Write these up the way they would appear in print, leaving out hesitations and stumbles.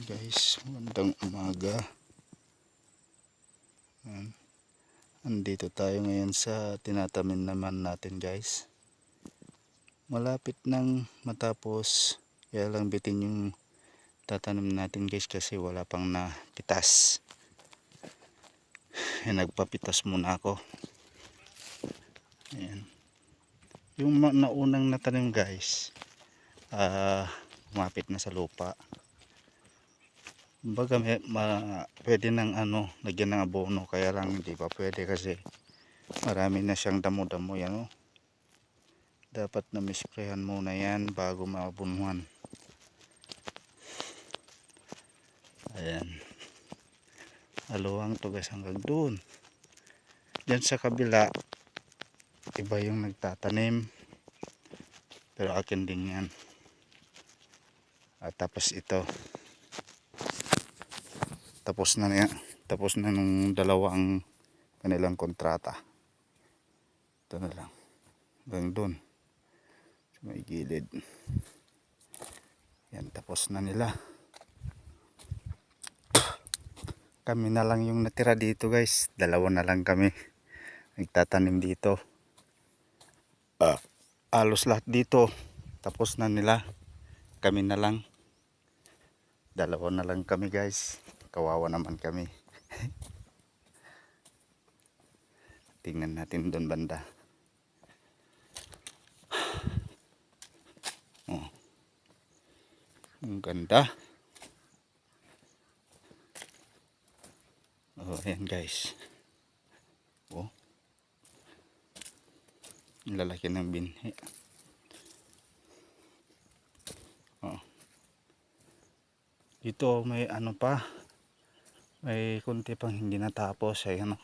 Guys, magandang umaga. Andito tayo ngayon sa tinatamin naman natin guys. Malapit nang matapos, kaya lang bitin yung tatanim natin guys kasi wala pang napitas. Nagpapitas muna ako. Ayan. Yung naunang natanim guys, umapit na sa lupa. Kumbaga pwede nang lagyan ng abono, kaya lang hindi pa pwede kasi marami na siyang damo-damo yan. Dapat na misprayan muna yan bago maabunuhan. Ayan. Aluwang to guys hanggang doon. Diyan sa kabila, iba yung nagtatanim. Pero akin din yan. At tapos ito. Tapos na nung dalawang kanilang kontrata. Ito na lang. Hanggang doon. Sa may gilid. Yan, tapos na nila. Kami na lang yung natira dito guys. Dalawa na lang kami. Nagtatanim dito. Halos lahat dito. Tapos na nila. Kami na lang. Dalawa na lang kami guys. Kawawa naman kami. Tingnan natin doon banda. Oh. Ang ganda. Oh, ayan guys. Oh. Ang lalaki ng binhi. Oh. Dito may pa. May kunti pang hindi natapos. Ayan o.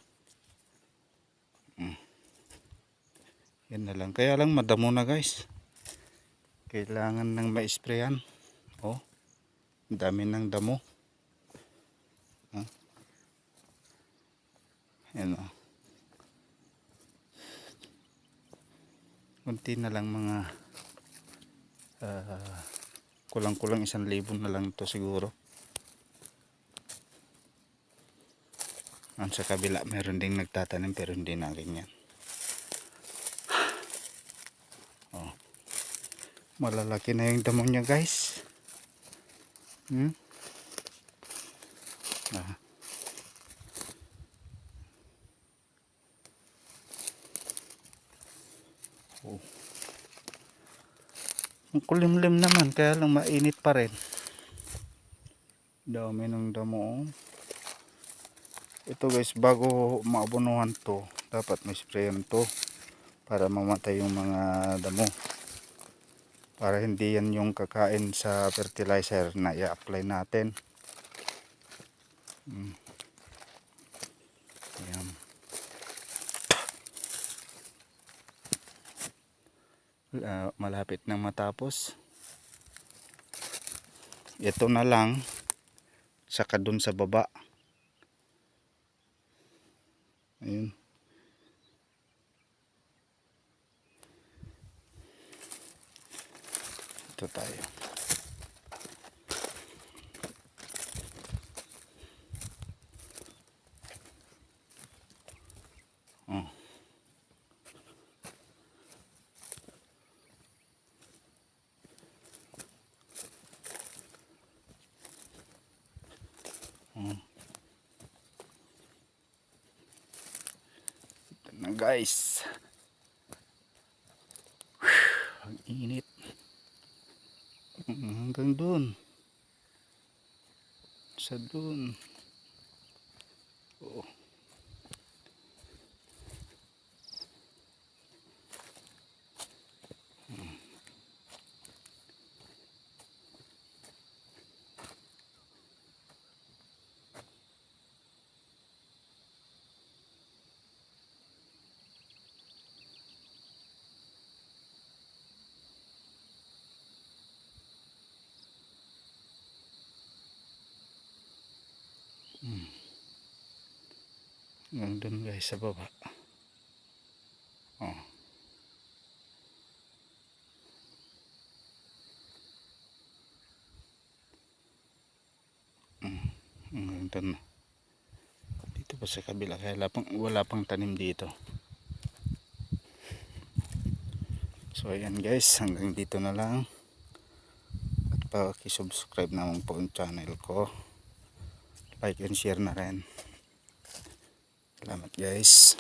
Yan na lang. Kaya lang madamo na guys. Kailangan nang ma-sprayan. Oh. Ang dami ng damo. Yan o. Kunti na lang mga kulang-kulang 1,000 na lang ito siguro. Sa kabila meron ding nagtatanim pero hindi na ganyan. Oh. Malalaki na yung damo niya guys. Oh. Ang kulimlim naman kaya lang mainit pa rin. Dami ng damo. Ito guys, bago maabunuhan to, dapat may sprayan to para mamatay yung mga damo. Para hindi yan yung kakain sa fertilizer na i-apply natin. Ayan. Malapit nang matapos. Ito na lang, saka dun sa baba. Ayun. Ito tayo. Oh. Ito na guys. Ang init. Hanggang doon. Sa doon. Oh. Hanggang doon guys sa baba. Oh. Ito na. Dito pa sa kabila kaya wala pang tanim dito. So ayan guys, hanggang dito na lang. At paki-subscribe naman po yung channel ko. Like and share na rin. Salamat guys.